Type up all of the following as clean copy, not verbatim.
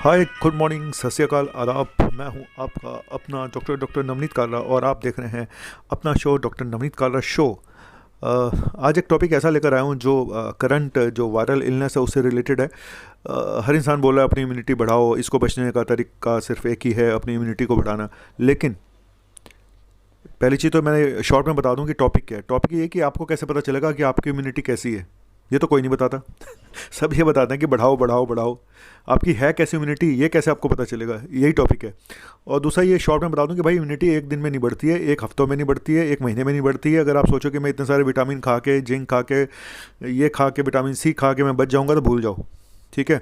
हाय, good morning, सत श्री अकाल, आदाब। मैं हूं आपका अपना डॉक्टर नवनीत कालरा और आप देख रहे हैं अपना show doctor Navneet Kalra show. आज एक टॉपिक ऐसा लेकर आया हूं जो करंट जो वायरल इलनेस है उससे रिलेटेड है। हर इंसान बोल रहा है अपनी इम्यूनिटी बढ़ाओ, इसको बचने का तरीका सिर्फ एक ही है, अपनी इम्यूनिटी को बढ़ाना। लेकिन पहली चीज़ तो मैं शॉर्ट में बता दूं कि टॉपिक क्या है। टॉपिक ये है कि आपको कैसे पता चलेगा कि आपकी इम्यूनिटी कैसी है। ये तो कोई नहीं बताता। सब ये बताते हैं कि बढ़ाओ बढ़ाओ बढ़ाओ। आपकी है कैसी इम्यूनिटी, ये कैसे आपको पता चलेगा, यही टॉपिक है। और दूसरा ये शॉर्ट में बता दूं कि भाई इम्यूनिटी एक दिन में नहीं बढ़ती है, एक हफ्तों में नहीं बढ़ती है, एक महीने में नहीं बढ़ती है। अगर आप सोचो कि मैं इतने सारे विटामिन खा के, जिंक खा के, ये खा के, विटामिन सी खा के मैं बच जाऊंगा, तो भूल जाओ। ठीक है।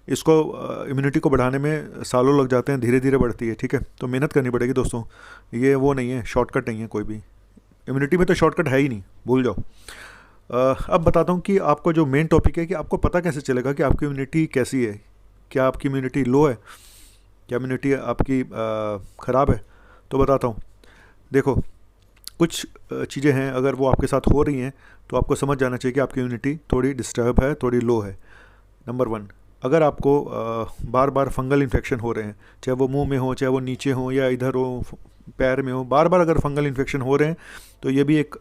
इसको इम्यूनिटी को बढ़ाने में सालों लग जाते हैं, धीरे धीरे बढ़ती है। ठीक है, तो मेहनत करनी पड़ेगी दोस्तों। ये वो नहीं है, शॉर्टकट नहीं है कोई भी। इम्यूनिटी में तो शॉर्टकट है ही नहीं, भूल जाओ। अब बताता हूँ कि आपको जो मेन टॉपिक है कि आपको पता कैसे चलेगा कि आपकी इम्यूनिटी कैसी है। क्या आपकी इम्यूनिटी लो है, क्या इम्यूनिटी आपकी ख़राब है। तो बताता हूँ। देखो, कुछ चीज़ें हैं, अगर वो आपके साथ हो रही हैं तो आपको समझ जाना चाहिए कि आपकी इम्यूनिटी थोड़ी डिस्टर्ब है, थोड़ी लो है। नंबर वन, अगर आपको बार बार फंगल इन्फेक्शन हो रहे हैं, चाहे वो मुंह में हो, चाहे वो नीचे हो, या इधर हो, पैर में हो, बार बार अगर फंगल इन्फेक्शन हो रहे हैं, तो ये भी एक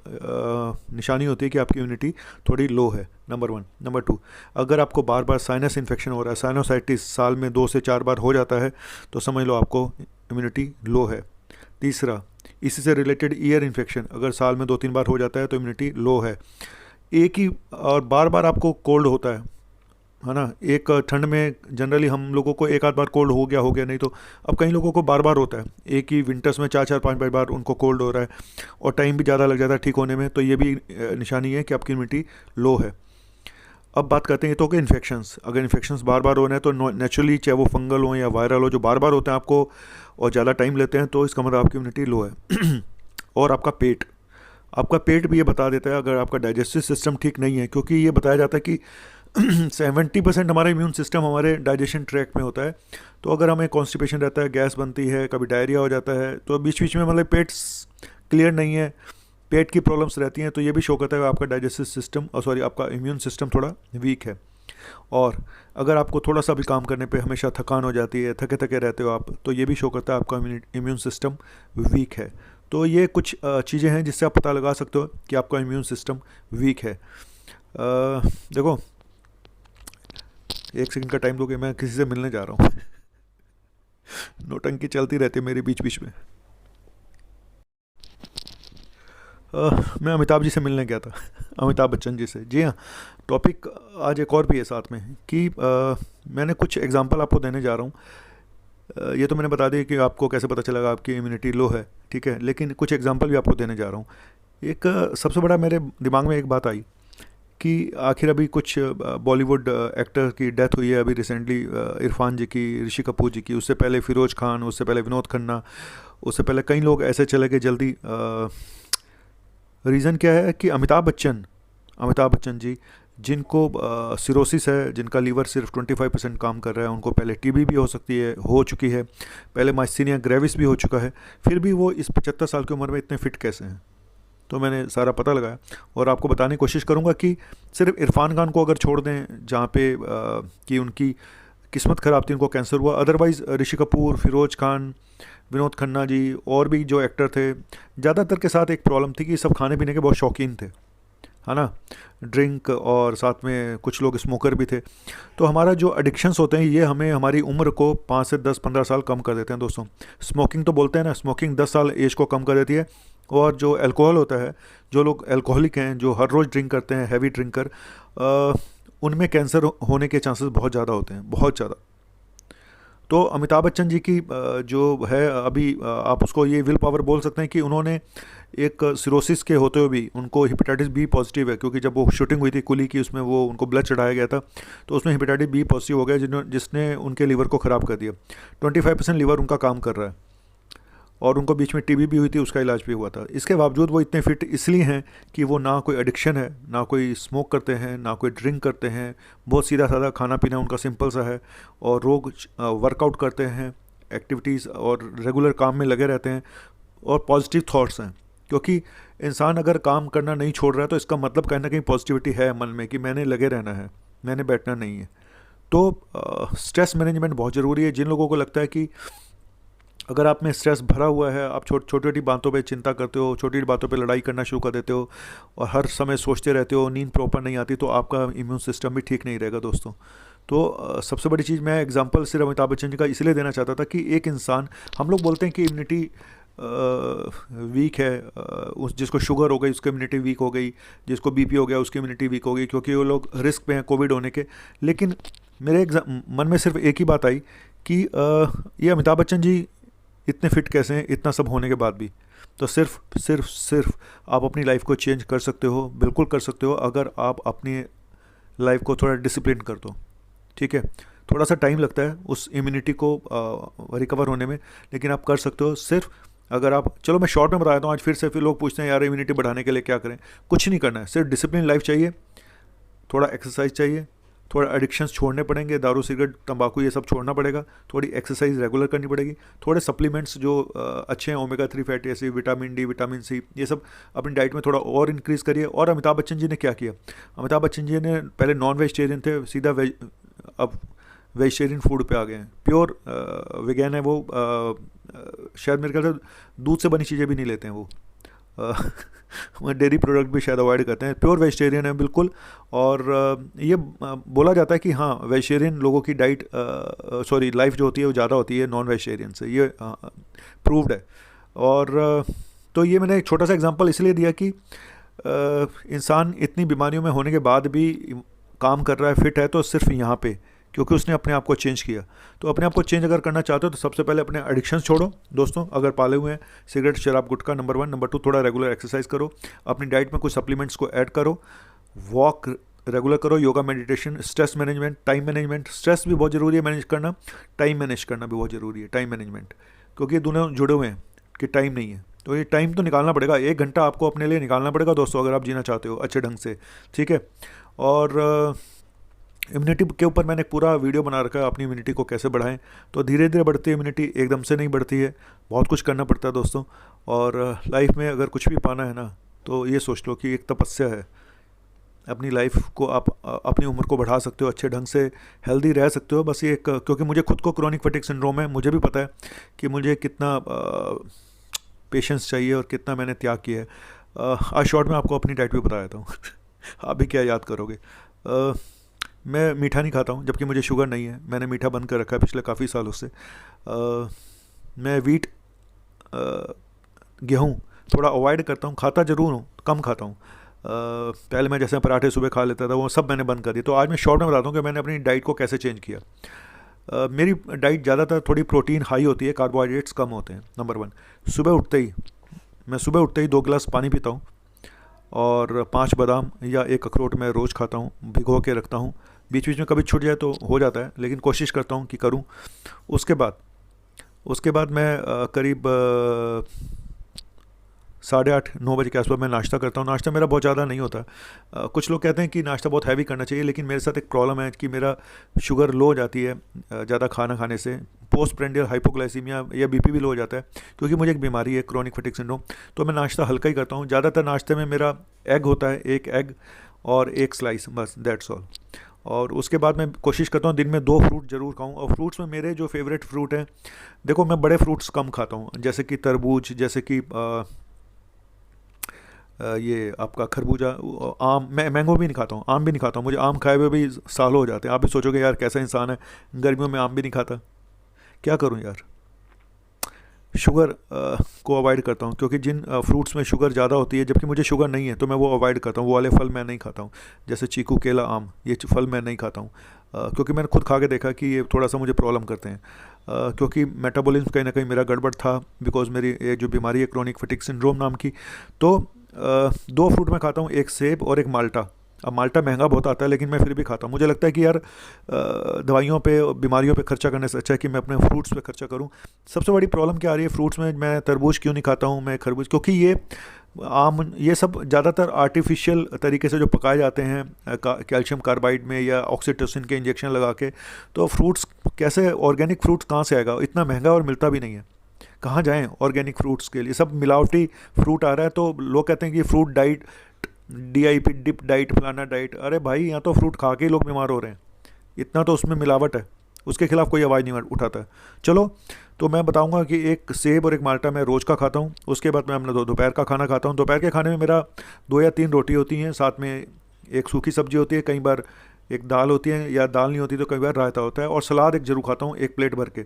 निशानी होती है कि आपकी इम्यूनिटी थोड़ी लो है। Number one. नंबर टू, अगर आपको बार बार साइनस इन्फेक्शन हो रहा है, साइनोसाइटिस साल में 2 से 4 बार हो जाता है, तो समझ लो आपको इम्यूनिटी लो है। तीसरा, इसी से रिलेटेड ईयर इन्फेक्शन अगर साल में 2-3 बार हो जाता है तो इम्यूनिटी लो है। एक ही और बार बार आपको कोल्ड होता है ना। एक ठंड में जनरली हम लोगों को एक आध बार कोल्ड हो गया, नहीं तो अब कई लोगों को बार बार होता है। एक ही विंटर्स में 4-4 5-5 बार उनको कोल्ड हो रहा है और टाइम भी ज़्यादा लग जाता है ठीक होने में, तो ये भी निशानी है कि आपकी इम्यूनिटी लो है। अब बात करते हैं तो कि इन्फेक्शंस, अगर इन्फेक्शंस बार बार हो रहे हैं तो नेचुरली, चाहे वो फंगल हो या वायरल हो, जो बार बार होते हैं आपको और ज़्यादा टाइम लेते हैं, तो इसका मतलब आपकी इम्यूनिटी लो है। और आपका पेट भी ये बता देता है अगर आपका डाइजेस्टिव सिस्टम ठीक नहीं है, क्योंकि ये बताया जाता है कि 70% हमारा इम्यून सिस्टम हमारे डाइजेशन ट्रैक में होता है। तो अगर हमें कॉन्स्टिपेशन रहता है, गैस बनती है, कभी डायरिया हो जाता है, तो बीच बीच में मतलब पेट क्लियर नहीं है, पेट की प्रॉब्लम्स रहती हैं, तो ये भी शो करता है कि आपका डाइजेस्टिव सिस्टम आपका इम्यून सिस्टम थोड़ा वीक है। और अगर आपको थोड़ा सा भी काम करने पे हमेशा थकान हो जाती है, थके थके रहते हो आप, तो ये भी शो करता है आपका इम्यून सिस्टम वीक है। तो ये कुछ चीज़ें हैं जिससे आप पता लगा सकते हो कि आपका इम्यून सिस्टम वीक है। देखो, 1 सेकंड का टाइम दोगे, मैं किसी से मिलने जा रहा हूँ। नोटंकी चलती रहती है मेरी बीच बीच में। मैं अमिताभ जी से मिलने गया था। अमिताभ बच्चन जी से, जी हाँ। टॉपिक आज एक और भी है साथ में कि मैंने कुछ एग्जांपल आपको देने जा रहा हूँ। ये तो मैंने बता दिया कि आपको कैसे पता चलेगा आपकी इम्यूनिटी लो है, ठीक है, लेकिन कुछ एग्जांपल भी आपको देने जा रहा हूँ। एक सबसे बड़ा मेरे दिमाग में एक बात आई कि आखिर अभी कुछ बॉलीवुड एक्टर की डेथ हुई है अभी रिसेंटली, इरफान जी की, ऋषि कपूर जी की, उससे पहले फिरोज खान, उससे पहले विनोद खन्ना, उससे पहले कई लोग ऐसे चले गए जल्दी। रीज़न क्या है कि अमिताभ बच्चन जी, जिनको सिरोसिस है, जिनका लीवर सिर्फ 25% काम कर रहा है, उनको पहले टीबी भी हो चुकी है, पहले माइस्थीनिया ग्रेविस भी हो चुका है, फिर भी वो इस 75 साल की उम्र में इतने फिट कैसे हैं। तो मैंने सारा पता लगाया और आपको बताने की कोशिश करूंगा कि सिर्फ इरफान खान को अगर छोड़ दें, जहाँ पे कि उनकी किस्मत ख़राब थी, उनको कैंसर हुआ, अदरवाइज़ ऋषि कपूर, फिरोज खान, विनोद खन्ना जी और भी जो एक्टर थे, ज़्यादातर के साथ एक प्रॉब्लम थी कि सब खाने पीने के बहुत शौकीन थे, है ना। ड्रिंक और साथ में कुछ लोग स्मोकर भी थे। तो हमारा जो एडिक्शंस होते हैं ये हमें हमारी उम्र को 5 से 10 15 साल कम कर देते हैं दोस्तों। स्मोकिंग तो बोलते हैं ना, स्मोकिंग 10 साल एज को कम कर देती है। और जो अल्कोहल होता है, जो लोग अल्कोहलिक हैं, जो हर रोज़ ड्रिंक करते हैं, हैवी ड्रिंकर, उनमें कैंसर होने के चांसेस बहुत ज़्यादा होते हैं, बहुत ज़्यादा। तो अमिताभ बच्चन जी की जो है अभी, आप उसको ये विल पावर बोल सकते हैं कि उन्होंने एक सिरोसिस के होते हुए भी उनको हेपेटाइटिस बी पॉजिटिव है, क्योंकि जब वो शूटिंग हुई थी कुली की, उसमें वो उनको ब्लड चढ़ाया गया था, तो उसमें हेपेटाइटिस बी पॉजिटिव हो गया, जिसने उनके लीवर को ख़राब कर दिया। 25% लीवर उनका काम कर रहा है और उनको बीच में टीबी भी हुई थी, उसका इलाज भी हुआ था। इसके बावजूद वो इतने फिट इसलिए हैं कि वो ना कोई एडिक्शन है, ना कोई स्मोक करते हैं, ना कोई ड्रिंक करते हैं, बहुत सीधा साधा खाना पीना उनका सिंपल सा है, और रोज वर्कआउट करते हैं, एक्टिविटीज़ और रेगुलर काम में लगे रहते हैं, और पॉजिटिव थॉट्स हैं। क्योंकि इंसान अगर काम करना नहीं छोड़ रहा है तो इसका मतलब कहीं ना कहीं पॉजिटिविटी है मन में कि मैंने लगे रहना है, मैंने बैठना नहीं है। तो स्ट्रेस मैनेजमेंट बहुत ज़रूरी है। जिन लोगों को लगता है कि अगर आप में स्ट्रेस भरा हुआ है, आप छोटी छोटी बातों पे चिंता करते हो, छोटी छोटी बातों पे लड़ाई करना शुरू कर देते हो और हर समय सोचते रहते हो, नींद प्रॉपर नहीं आती, तो आपका इम्यून सिस्टम भी ठीक नहीं रहेगा दोस्तों। तो सबसे बड़ी चीज़, मैं एग्जांपल सिर्फ अमिताभ बच्चन जी का इसलिए देना चाहता था कि एक इंसान, हम लोग बोलते हैं कि इम्यूनिटी वीक है, उस जिसको शुगर हो गई उसकी इम्यूनिटी वीक हो गई, जिसको बीपी हो गया उसकी इम्यूनिटी वीक हो गई, क्योंकि वो लोग रिस्क पे हैं कोविड होने के। लेकिन मेरे मन में सिर्फ एक ही बात आई कि ये अमिताभ बच्चन जी इतने फिट कैसे हैं इतना सब होने के बाद भी। तो सिर्फ आप अपनी लाइफ को चेंज कर सकते हो, बिल्कुल कर सकते हो, अगर आप अपनी लाइफ को थोड़ा डिसिप्लिन कर दो। ठीक है, थोड़ा सा टाइम लगता है उस इम्यूनिटी को रिकवर होने में, लेकिन आप कर सकते हो। सिर्फ अगर आप, चलो मैं शॉर्ट में बता देता हूँ, आज फिर लोग पूछते हैं यार इम्यूनिटी बढ़ाने के लिए क्या करें। कुछ नहीं करना है, सिर्फ डिसिप्लिन लाइफ चाहिए, थोड़ा एक्सरसाइज चाहिए, थोड़ा एडिक्शंस छोड़ने पड़ेंगे, दारू सिगरेट तंबाकू ये सब छोड़ना पड़ेगा, थोड़ी एक्सरसाइज रेगुलर करनी पड़ेगी, थोड़े सप्लीमेंट्स जो अच्छे हैं, omega 3 fatty acid, vitamin D, vitamin C, ये सब अपनी डाइट में थोड़ा और इंक्रीज़ करिए। और अमिताभ बच्चन जी ने क्या किया, अमिताभ बच्चन जी ने पहले नॉन वेजिटेरियन थे, सीधा अब वेजिटेरियन फूड पे आ गए हैं, प्योर वेगन है वो। शायद मेरे ख्याल से दूध से बनी चीज़ें भी नहीं लेते हैं वो डेयरी प्रोडक्ट भी शायद अवॉइड करते हैं, प्योर वेजिटेरियन है बिल्कुल। और ये बोला जाता है कि हाँ, वेजिटेरियन लोगों की डाइट लाइफ जो होती है वो ज़्यादा होती है नॉन वेजिटेरियन से, ये प्रूव्ड है। और तो ये मैंने एक छोटा सा एग्जांपल इसलिए दिया कि इंसान इतनी बीमारियों में होने के बाद भी काम कर रहा है, फिट है, तो सिर्फ यहाँ पे क्योंकि उसने अपने आप को चेंज किया। तो अपने आप को चेंज अगर करना चाहते हो तो सबसे पहले अपने एडिक्शंस छोड़ो दोस्तों, अगर पाले हुए हैं सिगरेट शराब गुटखा, नंबर 1। नंबर 2, थोड़ा रेगुलर एक्सरसाइज करो, अपनी डाइट में कुछ सप्लीमेंट्स को ऐड करो, वॉक रेगुलर करो, yoga meditation, stress management, time management. Stress भी बहुत ज़रूरी है मैनेज करना, टाइम मैनेज करना भी बहुत ज़रूरी है, टाइम मैनेजमेंट, क्योंकि ये दोनों जुड़े हुए हैं कि टाइम नहीं है। तो ये टाइम तो निकालना पड़ेगा, 1 घंटा आपको अपने लिए निकालना पड़ेगा दोस्तों, अगर आप जीना चाहते हो अच्छे ढंग से। ठीक है, और इम्यूनिटी के ऊपर मैंने एक पूरा वीडियो बना रखा है, अपनी इम्यूनिटी को कैसे बढ़ाएं। तो धीरे धीरे बढ़ती है इम्यूनिटी, एकदम से नहीं बढ़ती है, बहुत कुछ करना पड़ता है दोस्तों। और लाइफ में अगर कुछ भी पाना है ना, तो ये सोच लो कि एक तपस्या है। अपनी लाइफ को आप अपनी उम्र को बढ़ा सकते हो, अच्छे ढंग से हेल्दी रह सकते हो। बस ये क्योंकि मुझे खुद को क्रोनिक फटीग सिंड्रोम है, मुझे भी पता है कि मुझे कितना पेशेंस चाहिए और कितना मैंने त्याग किया है। आज शॉर्ट में आपको अपनी डाइट भी बता देता हूँ आप भी क्या याद करोगे। मैं मीठा नहीं खाता हूँ, जबकि मुझे शुगर नहीं है, मैंने मीठा बंद कर रखा है पिछले काफ़ी सालों से। मैं वीट गेहूँ थोड़ा अवॉइड करता हूँ, खाता ज़रूर हूँ, कम खाता हूँ। पहले मैं जैसे पराठे सुबह खा लेता था, वो सब मैंने बंद कर दिया। तो आज मैं शॉर्ट में बताता हूँ कि मैंने अपनी डाइट को कैसे चेंज किया। मेरी डाइट ज़्यादातर थोड़ी प्रोटीन हाई होती है, कार्बोहाइड्रेट्स कम होते हैं। नंबर 1, सुबह उठते ही 2 गिलास पानी पीता हूँ और 5 बादाम या 1 अखरोट मैं रोज़ खाता हूँ, भिगो के रखता हूँ। बीच बीच में कभी छूट जाए तो हो जाता है, लेकिन कोशिश करता हूँ कि करूँ। उसके बाद मैं करीब 8:30-9 बजे के आसपास मैं नाश्ता करता हूँ। नाश्ता मेरा बहुत ज़्यादा नहीं होता। कुछ लोग कहते हैं कि नाश्ता बहुत हैवी करना चाहिए, लेकिन मेरे साथ एक प्रॉब्लम है कि मेरा शुगर लो हो जाती है ज़्यादा खाना खाने से। पोस्ट प्रेंडियल हाइपोग्लाइसीमिया या बीपी भी लो हो जाता है, क्योंकि मुझे एक बीमारी है क्रोनिक फटीग सिंड्रोम। तो मैं नाश्ता हल्का ही करता हूँ। ज़्यादातर नाश्ते में मेरा एग होता है, 1 एग और 1 स्लाइस, बस दैट्स ऑल। और उसके बाद मैं कोशिश करता हूँ दिन में 2 फ्रूट ज़रूर खाऊँ। और फ्रूट्स में मेरे जो फेवरेट फ्रूट हैं, देखो मैं बड़े फ्रूट्स कम खाता हूँ, जैसे कि तरबूज, जैसे कि ये आपका खरबूजा, आम। मैं मैंगो भी नहीं खाता हूँ, आम भी नहीं खाता हूँ। मुझे आम खाए हुए भी सालों हो जाते हैं। आप भी सोचोगे यार कैसा इंसान है, गर्मियों में आम भी नहीं खाता। क्या करूँ यार, शुगर को अवॉइड करता हूँ, क्योंकि जिन फ्रूट्स में शुगर ज़्यादा होती है, जबकि मुझे शुगर नहीं है, तो मैं वो अवॉइड करता हूँ। वो वाले फल मैं नहीं खाता हूँ, जैसे चीकू, केला, आम, ये फल मैं नहीं खाता हूँ। क्योंकि मैंने खुद खा के देखा कि ये थोड़ा सा मुझे प्रॉब्लम करते हैं। क्योंकि मेटाबॉलिज्म कहीं ना कहीं मेरा गड़बड़ था, बिकॉज मेरी ये जो बीमारी है क्रोनिक फटीग सिंड्रोम नाम की। तो 2 फ्रूट मैं खाता हूँ, 1 सेब और 1 माल्टा। अब माल्टा महंगा बहुत आता है, लेकिन मैं फिर भी खाता हूँ। मुझे लगता है कि यार दवाइयों पे, बीमारियों पे खर्चा करने से अच्छा है कि मैं अपने फ्रूट्स पे खर्चा करूँ। सबसे बड़ी प्रॉब्लम क्या आ रही है फ्रूट्स में, मैं तरबूज क्यों नहीं खाता हूँ, मैं खरबूज, क्योंकि ये आम, ये सब ज़्यादातर आर्टिफिशियल तरीके से जो पकाए जाते हैं कैल्शियम कार्बाइड में या ऑक्सीटोसिन के इंजेक्शन लगा के। तो फ्रूट्स कैसे, ऑर्गेनिक फ्रूट्स कहाँ से आएगा, इतना महंगा और मिलता भी नहीं है। कहाँ जाएं ऑर्गेनिक फ्रूट्स के लिए, सब मिलावटी फ्रूट आ रहा है। तो लोग कहते हैं कि fruit diet, DIP dip diet, फलाना डाइट। अरे भाई, यहाँ तो फ्रूट खा के ही लोग बीमार हो रहे हैं। इतना तो उसमें मिलावट है, उसके खिलाफ कोई आवाज़ नहीं उठाता है। चलो, तो मैं बताऊंगा कि एक सेब और एक माल्टा मैं रोज़ का खाता हूँ। उसके बाद मैं अपना दोपहर का खाना खाता हूँ। दोपहर के खाने में मेरा 2 या 3 रोटी होती हैं, साथ में एक सूखी सब्जी होती है, कई बार एक दाल होती है, या दाल नहीं होती तो कई बार रायता होता है, और सलाद एक जरूर खाता हूँ, एक प्लेट भर के।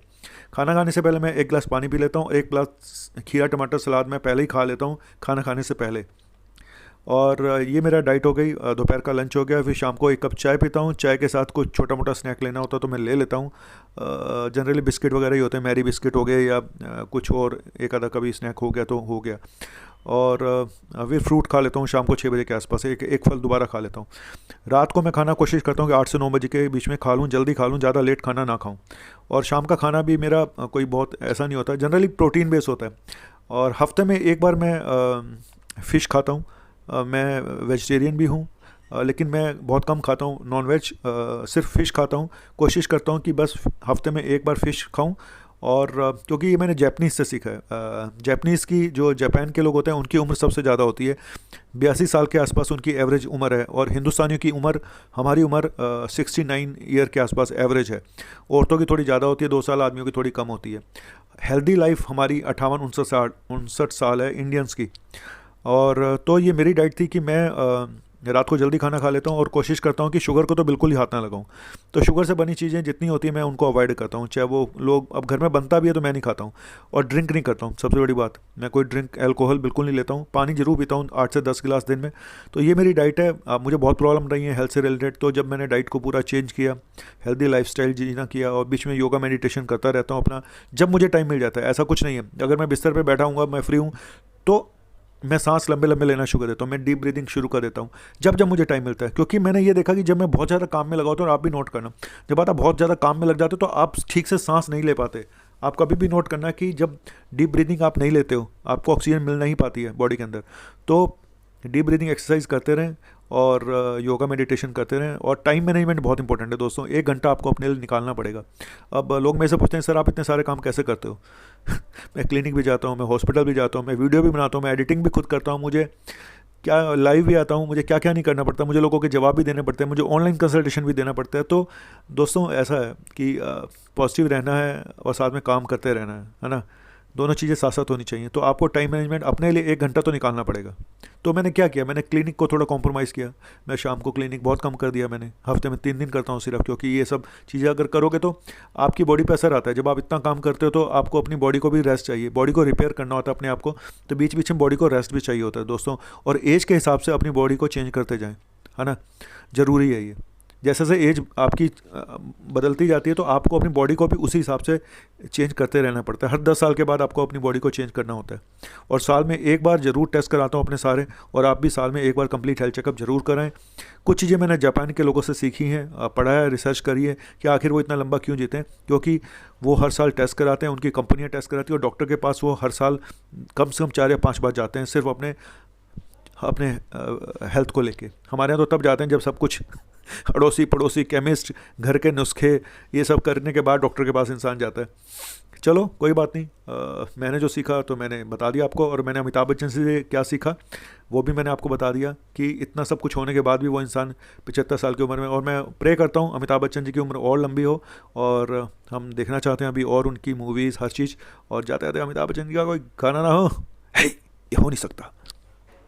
खाना खाने से पहले मैं 1 गिलास पानी पी लेता हूँ, 1 गिलास खीरा टमाटर सलाद मैं पहले ही खा लेता हूँ खाना खाने से पहले। और ये मेरा डाइट हो गई। दोपहर का लंच हो गया। फिर शाम को 1 कप चाय पीता हूँ। चाय के साथ कुछ छोटा मोटा स्नैक लेना होता तो मैं ले लेता हूँ। जनरली बिस्किट वगैरह ही होते हैं, मैरी बिस्किट हो गए, या कुछ और एक आधा कभी स्नैक हो गया तो हो गया। और फिर फ्रूट खा लेता हूँ शाम को 6 बजे के आसपास, एक फल दोबारा खा लेता हूँ। रात को मैं खाना कोशिश करता हूँ कि 8 से 9 बजे के बीच में खा लूँ, जल्दी खा लूँ, ज़्यादा लेट खाना ना खाऊँ। और शाम का खाना भी मेरा कोई बहुत ऐसा नहीं होता, जनरली प्रोटीन बेस होता है। और हफ्ते में एक बार मैं फ़िश खाता हूँ। मैं वेजिटेरियन भी हूँ, लेकिन मैं बहुत कम खाता हूँ नॉन वेज, सिर्फ फ़िश खाता हूँ। कोशिश करता हूँ कि बस हफ्ते में एक बार फ़िश खाऊँ। और क्योंकि ये मैंने जैपनीज़ से सीखा है। जैपनीज़ की जो जापान के लोग होते हैं उनकी उम्र सबसे ज़्यादा होती है, 82 साल के आसपास उनकी एवरेज उम्र है। और हिंदुस्तानियों की उम्र, हमारी उम्र 69 ईयर के आसपास एवरेज है। औरतों की थोड़ी ज़्यादा होती है, 2 साल, आदमियों की थोड़ी कम होती है। हेल्दी लाइफ हमारी 58-59 साल है इंडियंस की। और तो ये मेरी डाइट थी कि मैं रात को जल्दी खाना खा लेता हूँ, और कोशिश करता हूँ कि शुगर को तो बिल्कुल ही हाथ ना लगाऊँ। तो शुगर से बनी चीज़ें जितनी होती हैं मैं उनको अवॉइड करता हूँ, चाहे वो लोग, अब घर में बनता भी है तो मैं नहीं खाता हूँ। और ड्रिंक नहीं करता हूँ, सबसे बड़ी बात, मैं कोई ड्रिंक अल्कोहल बिल्कुल नहीं लेता हूँ। पानी जरूर पीता हूँ 8 से 10 गिलास दिन में। तो ये मेरी डाइट है। अब मुझे बहुत प्रॉब्लम रही है हेल्थ से रिलेटेड, तो जब मैंने डाइट को पूरा चेंज किया, हेल्दी लाइफस्टाइल जीना किया, और बीच में योगा मेडिटेशन करता रहता हूँ अपना, जब मुझे टाइम मिल जाता है। ऐसा कुछ नहीं है, अगर मैं बिस्तर पर बैठा हूँ, मैं फ्री हूँ, तो मैं सांस लंबे लंबे लेना शुरू कर देता हूँ, मैं डीप ब्रीदिंग शुरू कर देता हूँ जब जब मुझे टाइम मिलता है। क्योंकि मैंने ये देखा कि जब मैं बहुत ज़्यादा काम में लगा होता हूँ, और आप भी नोट करना, जब आप बहुत ज़्यादा काम में लग जाते हो तो आप ठीक से सांस नहीं ले पाते। आप कभी भी नोट करना कि जब डीप ब्रीदिंग आप नहीं लेते हो, आपको ऑक्सीजन मिल नहीं पाती है बॉडी के अंदर। तो डीप ब्रीदिंग एक्सरसाइज करते रहें, और योगा मेडिटेशन करते रहें। और टाइम मैनेजमेंट बहुत इंपॉर्टेंट है दोस्तों, 1 घंटा आपको अपने लिए निकालना पड़ेगा। अब लोग मेरे से पूछते हैं, सर आप इतने सारे काम कैसे करते हो? मैं क्लिनिक भी जाता हूँ, मैं हॉस्पिटल भी जाता हूँ, मैं वीडियो भी बनाता हूँ, मैं एडिटिंग भी खुद करता हूँ, मुझे क्या लाइव भी आता हूँ, मुझे क्या क्या नहीं करना पड़ता, मुझे लोगों के जवाब भी देने पड़ते हैं, मुझे ऑनलाइन कंसल्टेशन भी देना पड़ता है। तो दोस्तों ऐसा है कि पॉजिटिव रहना है और साथ में काम करते रहना है ना। दोनों चीज़ें साथ साथ होनी चाहिए। तो आपको टाइम मैनेजमेंट अपने लिए 1 घंटा तो निकालना पड़ेगा। तो मैंने क्या किया, मैंने क्लिनिक को थोड़ा कॉम्प्रोमाइज़ किया। मैं शाम को क्लिनिक बहुत कम कर दिया मैंने, हफ्ते में 3 दिन करता हूँ सिर्फ। क्योंकि ये सब चीज़ें अगर करोगे तो आपकी बॉडी पर असर आता है। जब आप इतना काम करते हो तो आपको अपनी बॉडी को भी रेस्ट चाहिए, बॉडी को रिपेयर करना होता है अपने आप को। तो बीच बीच में बॉडी को रेस्ट भी चाहिए होता है दोस्तों। और एज के हिसाब से अपनी बॉडी को चेंज करते जाएँ, है ना, ज़रूरी है ये। जैसे जैसे एज आपकी बदलती जाती है तो आपको अपनी बॉडी को भी उसी हिसाब से चेंज करते रहना पड़ता है। हर 10 साल के बाद आपको अपनी बॉडी को चेंज करना होता है। और साल में एक बार ज़रूर टेस्ट कराता हूँ अपने सारे, और आप भी साल में एक बार कंप्लीट हेल्थ चेकअप ज़रूर कराएं। कुछ चीज़ें मैंने जापान के लोगों से सीखी हैं, पढ़ा है, रिसर्च करी है कि आखिर वो इतना लंबा क्यों जीते हैं। क्योंकि वो हर साल टेस्ट कराते हैं, उनकी कंपनियाँ टेस्ट कराती है, और डॉक्टर के पास वो हर साल कम से कम 4 या 5 बार जाते हैं, सिर्फ अपने अपने हेल्थ को लेके। हमारे यहाँ तो तब जाते हैं जब सब कुछ अड़ोसी पड़ोसी, केमिस्ट, घर के नुस्खे, ये सब करने के बाद डॉक्टर के पास इंसान जाता है। चलो कोई बात नहीं, मैंने जो सीखा तो मैंने बता दिया आपको। और मैंने अमिताभ बच्चन से क्या सीखा वो भी मैंने आपको बता दिया, कि इतना सब कुछ होने के बाद भी वो इंसान 75 साल की उम्र में। और मैं प्रे करता हूँ अमिताभ बच्चन जी की उम्र और लंबी हो, और हम देखना चाहते हैं अभी और उनकी मूवीज़, हर चीज़। और जाते जाते अमिताभ बच्चन जी का कोई गाना ना हो, हे ये हो नहीं सकता,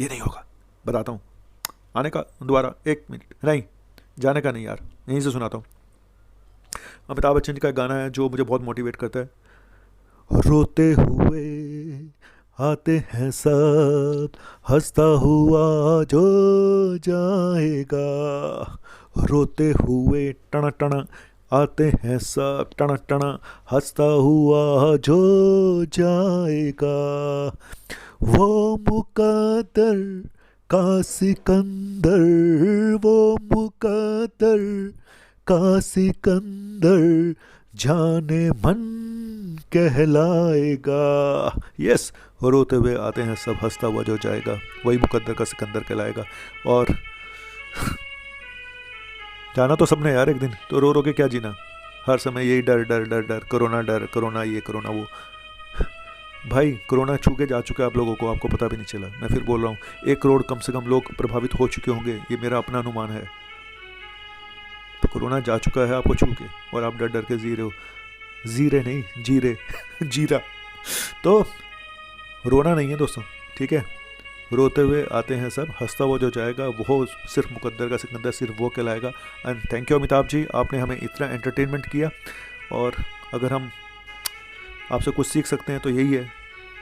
ये नहीं होगा, बताता हूँ आने का दोबारा, 1 मिनट नहीं, जाने का नहीं यार, यहीं से सुनाता हूँ। अमिताभ बच्चन जी का गाना है जो मुझे बहुत मोटिवेट करता है। रोते हुए आते हैं सब, हंसता हुआ जो जाएगा। रोते हुए टना टना आते हैं सब, टना टना हंसता हुआ जो जाएगा। वो मुकद्दर का सिकंदर, वो मुकद्दर का सिकंदर, जाने मन कहलाएगा। यस, रोते हुए आते हैं सब, हंसता हुआ जो जाएगा, वही मुकद्दर का सिकंदर कहलाएगा। और जाना तो सबने यार एक दिन, तो रो रो के क्या जीना, हर समय यही डर डर डर डर, डर, कोरोना ये कोरोना वो। भाई कोरोना छू के जा चुका है आप लोगों को, आपको पता भी नहीं चला। मैं फिर बोल रहा हूँ 1 करोड़ कम से कम लोग प्रभावित हो चुके होंगे, ये मेरा अपना अनुमान है। कोरोना जा चुका है आपको छू के और आप डर डर के जी रहे हो, जी रहे नहीं जी रहे जीरा। तो रोना नहीं है दोस्तों, ठीक है। रोते हुए आते हैं सब, हंसता हुआ जो जाएगा वो सिर्फ मुकद्दर का सिकंदर, सिर्फ वो कहलाएगा। And thank you Amitabh ji, आपने हमें इतना एंटरटेनमेंट किया। और अगर हम आपसे कुछ सीख सकते हैं तो यही है,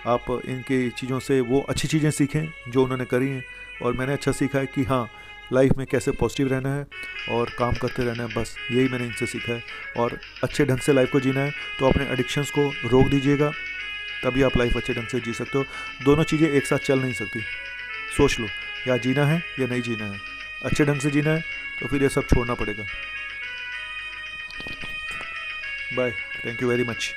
आप इनकी चीज़ों से वो अच्छी चीज़ें सीखें जो उन्होंने करी हैं। और मैंने अच्छा सीखा है कि हाँ, लाइफ में कैसे पॉजिटिव रहना है और काम करते रहना है, बस यही मैंने इनसे सीखा है। और अच्छे ढंग से लाइफ को जीना है तो अपने एडिक्शंस को रोक दीजिएगा, तभी आप लाइफ अच्छे ढंग से जी सकते हो। दोनों चीज़ें एक साथ चल नहीं सकती। सोच लो, या जीना है या नहीं जीना है। अच्छे ढंग से जीना है तो फिर ये सब छोड़ना पड़ेगा। Bye, thank you very much.